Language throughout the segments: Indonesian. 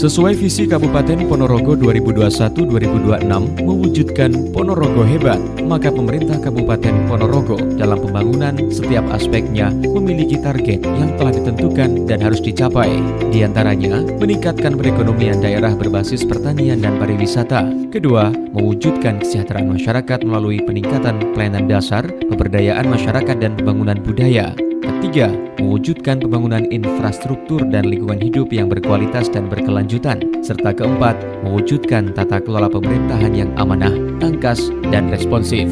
Sesuai visi Kabupaten Ponorogo 2021-2026 mewujudkan Ponorogo hebat, maka pemerintah Kabupaten Ponorogo dalam pembangunan setiap aspeknya memiliki target yang telah ditentukan dan harus dicapai. Di antaranya, meningkatkan perekonomian daerah berbasis pertanian dan pariwisata. Kedua, mewujudkan kesejahteraan masyarakat melalui peningkatan pelayanan dasar, pemberdayaan masyarakat dan pembangunan budaya. Ketiga, mewujudkan pembangunan infrastruktur dan lingkungan hidup yang berkualitas dan berkelanjutan. Serta keempat, mewujudkan tata kelola pemerintahan yang amanah, tangkas, dan responsif.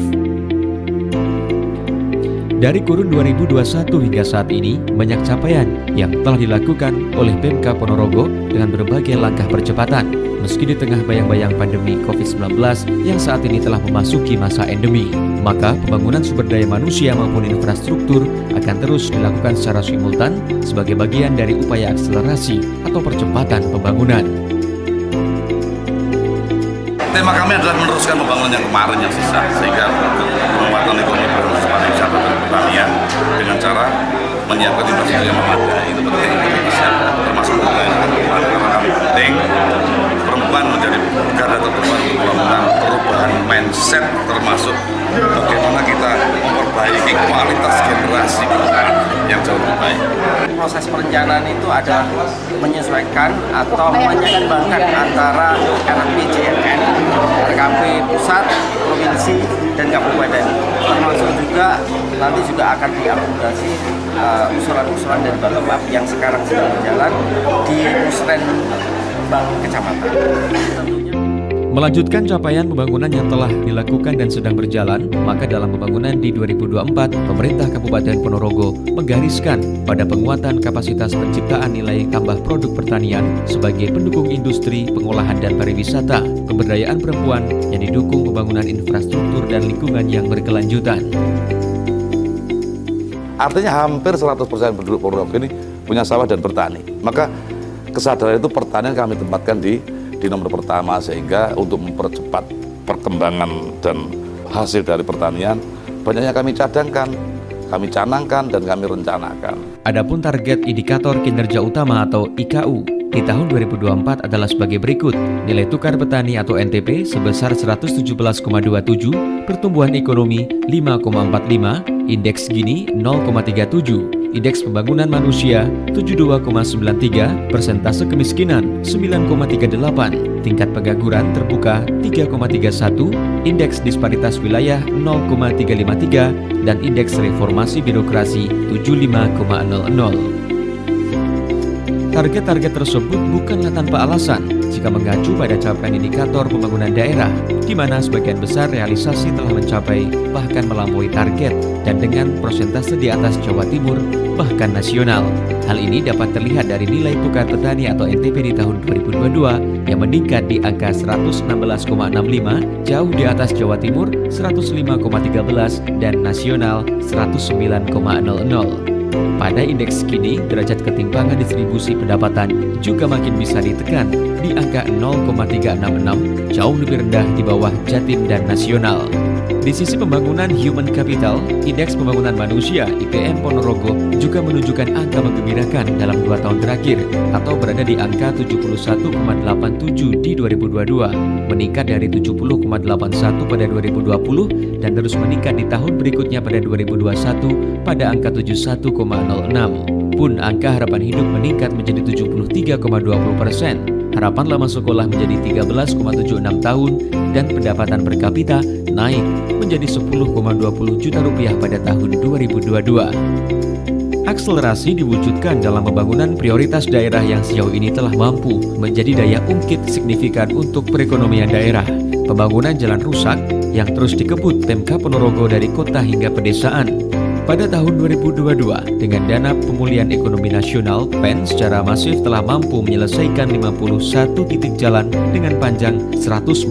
Dari kurun 2021 hingga saat ini, banyak capaian yang telah dilakukan oleh Pemkab Ponorogo dengan berbagai langkah percepatan. Meski di tengah bayang-bayang pandemi COVID-19 yang saat ini telah memasuki masa endemi, maka pembangunan sumber daya manusia maupun infrastruktur akan terus dilakukan secara simultan sebagai bagian dari upaya akselerasi atau percepatan pembangunan. Tema kami adalah meneruskan pembangunan yang kemarin yang sisa, sehingga penguatan ekonomi berbasis pariwisata dan pertanian dengan cara menyiapkan infrastruktur yang memadai. Itu penting untuk Indonesia, termasuk karena kami penting perempuan menjadi garda terdepan untuk melakukan perubahan mindset, termasuk bagaimana kita memperbaiki kualitas generasi yang jauh lebih baik. Proses perencanaan itu ada menyesuaikan atau menyeimbangkan antara RPJMN, RKP pusat, provinsi, dan kabupaten. Termasuk juga nanti juga akan diakomodasi usulan-usulan dari Bapepab yang sekarang sedang berjalan di Musrenbang Kecamatan. Melanjutkan capaian pembangunan yang telah dilakukan dan sedang berjalan, maka dalam pembangunan di 2024, pemerintah Kabupaten Ponorogo menggariskan pada penguatan kapasitas penciptaan nilai tambah produk pertanian sebagai pendukung industri, pengolahan dan pariwisata, pemberdayaan perempuan yang didukung pembangunan infrastruktur dan lingkungan yang berkelanjutan. Artinya hampir 100% penduduk Ponorogo ini punya sawah dan bertani. Maka kesadaran itu pertanian kami tempatkan di nomor pertama, sehingga untuk mempercepat perkembangan dan hasil dari pertanian banyaknya kami cadangkan, kami canangkan, dan kami rencanakan. Adapun target indikator kinerja utama atau IKU di tahun 2024 adalah sebagai berikut. Nilai tukar petani atau NTP sebesar 117,27, pertumbuhan ekonomi 5,45, indeks Gini 0,37, indeks pembangunan manusia 72,93, persentase kemiskinan 9,38, tingkat pengangguran terbuka 3,31, indeks disparitas wilayah 0,353, dan indeks reformasi birokrasi 75,00. Target-target tersebut bukanlah tanpa alasan jika mengacu pada capaian indikator pembangunan daerah, di mana sebagian besar realisasi telah mencapai bahkan melampaui target dan dengan persentase di atas Jawa Timur bahkan nasional. Hal ini dapat terlihat dari nilai tukar petani atau NTP di tahun 2022 yang meningkat di angka 116,65, jauh di atas Jawa Timur 105,13 dan nasional 109,00. Pada indeks Gini, derajat ketimpangan distribusi pendapatan juga makin bisa ditekan di angka 0,366, jauh lebih rendah di bawah Jatim dan nasional. Di sisi pembangunan human capital, indeks pembangunan manusia IPM Ponorogo juga menunjukkan angka menggembirakan dalam 2 tahun terakhir atau berada di angka 71,87 di 2022, meningkat dari 70,81 pada 2020 dan terus meningkat di tahun berikutnya pada 2021 pada angka 71,06. Pun angka harapan hidup meningkat menjadi 73,20%. Harapan lama sekolah menjadi 13,76 tahun dan pendapatan per kapita naik menjadi 10,20 juta rupiah pada tahun 2022. Akselerasi diwujudkan dalam pembangunan prioritas daerah yang sejauh ini telah mampu menjadi daya ungkit signifikan untuk perekonomian daerah. Pembangunan jalan rusak yang terus dikebut Pemkab Ponorogo dari kota hingga pedesaan. Pada tahun 2022, dengan dana pemulihan ekonomi nasional, PEN secara masif telah mampu menyelesaikan 51 titik jalan dengan panjang 145,76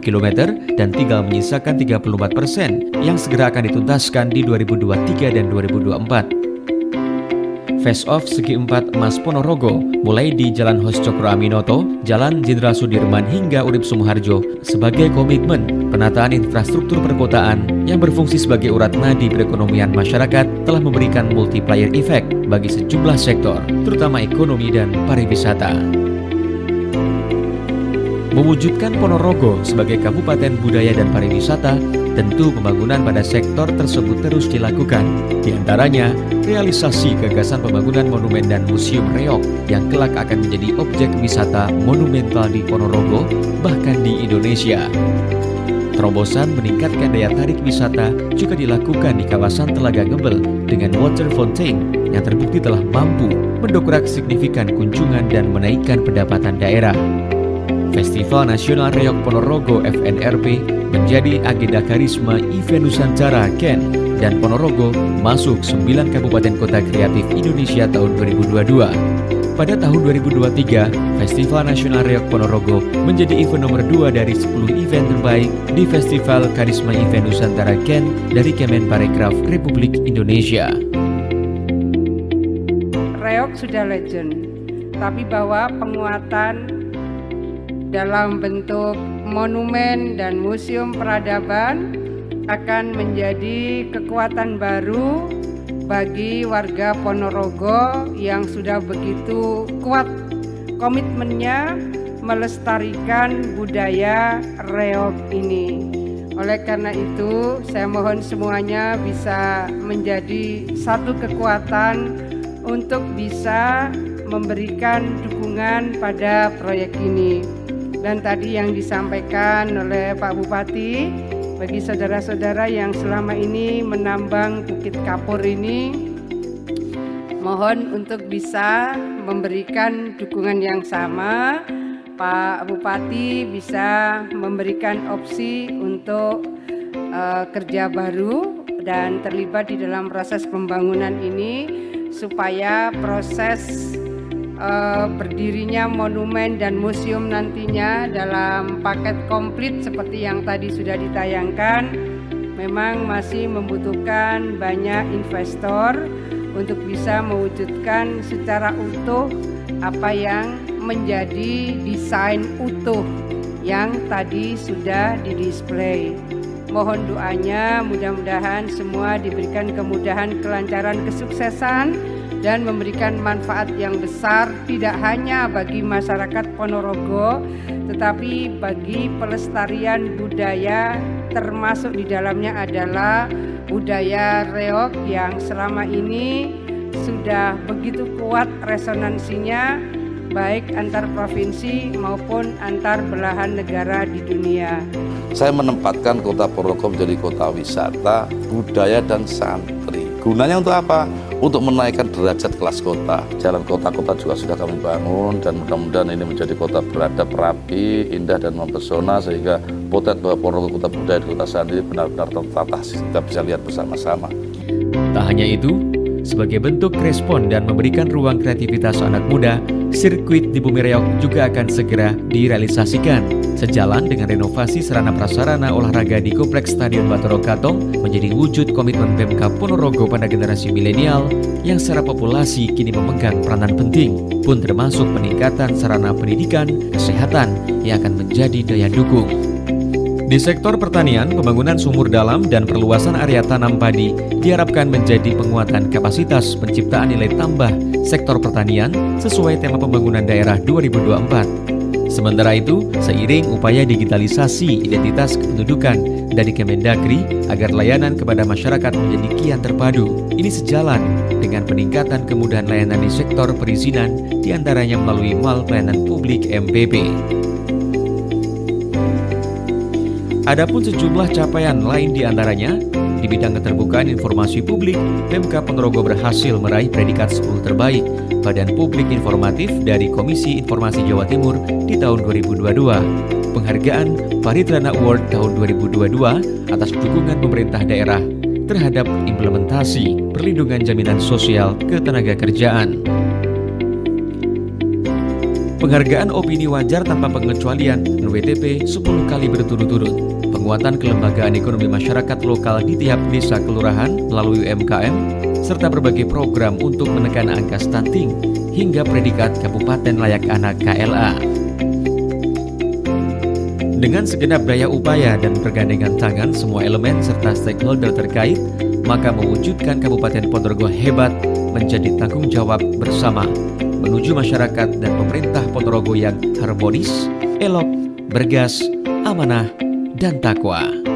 km dan tinggal menyisakan 34% yang segera akan dituntaskan di 2023 dan 2024. Face Off Segi 4 Mas Ponorogo, mulai di Jalan Hos Cokro Aminoto, Jalan Jenderal Sudirman hingga Urip Sumoharjo sebagai komitmen penataan infrastruktur perkotaan yang berfungsi sebagai urat nadi perekonomian masyarakat telah memberikan multiplier effect bagi sejumlah sektor, terutama ekonomi dan pariwisata. Mewujudkan Ponorogo sebagai Kabupaten Budaya dan Pariwisata, tentu pembangunan pada sektor tersebut terus dilakukan. Di antaranya, realisasi gagasan pembangunan monumen dan museum reog yang kelak akan menjadi objek wisata monumental di Ponorogo, bahkan di Indonesia. Terobosan meningkatkan daya tarik wisata juga dilakukan di kawasan Telaga Ngebel dengan water fountain yang terbukti telah mampu mendongkrak signifikan kunjungan dan menaikkan pendapatan daerah. Festival Nasional Reog Ponorogo FNRP menjadi agenda karisma event Nusantara KEN dan Ponorogo masuk 9 Kabupaten Kota Kreatif Indonesia tahun 2022. Pada tahun 2023, Festival Nasional Reog Ponorogo menjadi event nomor 2 dari 10 event terbaik di Festival Karisma Event Nusantara KEN dari Kemenparekraf Republik Indonesia. Reog sudah legend, tapi bahwa penguatan dalam bentuk monumen dan museum peradaban akan menjadi kekuatan baru bagi warga Ponorogo yang sudah begitu kuat komitmennya melestarikan budaya reog ini. Oleh karena itu, saya mohon semuanya bisa menjadi satu kekuatan untuk bisa memberikan dukungan pada proyek ini. Dan tadi yang disampaikan oleh Pak Bupati, bagi saudara-saudara yang selama ini menambang Bukit Kapur ini, mohon untuk bisa memberikan dukungan yang sama. Pak Bupati bisa memberikan opsi untuk kerja baru dan terlibat di dalam proses pembangunan ini supaya proses berdirinya monumen dan museum nantinya dalam paket komplit seperti yang tadi sudah ditayangkan memang masih membutuhkan banyak investor untuk bisa mewujudkan secara utuh apa yang menjadi desain utuh yang tadi sudah didisplay. Mohon doanya, mudah-mudahan semua diberikan kemudahan, kelancaran, kesuksesan dan memberikan manfaat yang besar tidak hanya bagi masyarakat Ponorogo tetapi bagi pelestarian budaya, termasuk di dalamnya adalah budaya reog yang selama ini sudah begitu kuat resonansinya baik antar provinsi maupun antar belahan negara di dunia. Saya menempatkan kota Ponorogo menjadi kota wisata, budaya dan santri. Gunanya untuk apa? Untuk menaikkan derajat kelas kota. Jalan kota-kota juga sudah kami bangun dan mudah-mudahan ini menjadi kota beradab, rapi, indah dan mempesona sehingga potret bahwa Ponorogo kota budaya dan kota santri benar-benar tertata kita bisa lihat bersama-sama. Tak hanya itu, sebagai bentuk respon dan memberikan ruang kreativitas anak muda, sirkuit di Bumi Reog juga akan segera direalisasikan. Sejalan dengan renovasi sarana prasarana olahraga di Kompleks Stadion Batoro Katong menjadi wujud komitmen Pemkab Ponorogo pada generasi milenial yang secara populasi kini memegang peranan penting, pun termasuk peningkatan sarana pendidikan, kesehatan yang akan menjadi daya dukung. Di sektor pertanian, pembangunan sumur dalam dan perluasan area tanam padi diharapkan menjadi penguatan kapasitas penciptaan nilai tambah sektor pertanian sesuai tema pembangunan daerah 2024. Sementara itu, seiring upaya digitalisasi identitas kependudukan dari Kemendagri agar layanan kepada masyarakat menjadi kian terpadu, ini sejalan dengan peningkatan kemudahan layanan di sektor perizinan diantaranya melalui Mal Pelayanan Publik MPP. Adapun sejumlah capaian lain diantaranya, di bidang keterbukaan informasi publik, Pemkab Ponorogo berhasil meraih predikat 10 terbaik Badan Publik Informatif dari Komisi Informasi Jawa Timur di tahun 2022. Penghargaan Paritrana Award tahun 2022 atas dukungan pemerintah daerah terhadap implementasi perlindungan jaminan sosial ketenagakerjaan. Penghargaan opini wajar tanpa pengecualian NWTP 10 kali berturut-turut. Penguatan penguatan kelembagaan ekonomi masyarakat lokal di tiap desa kelurahan melalui UMKM, serta berbagai program untuk menekan angka stunting hingga predikat Kabupaten Layak Anak KLA. Dengan segenap daya upaya dan pergandengan tangan semua elemen serta stakeholder terkait, maka mewujudkan Kabupaten Ponorogo hebat menjadi tanggung jawab bersama menuju masyarakat dan pemerintah Ponorogo yang harmonis, elok, bergas, amanah, dan takwa.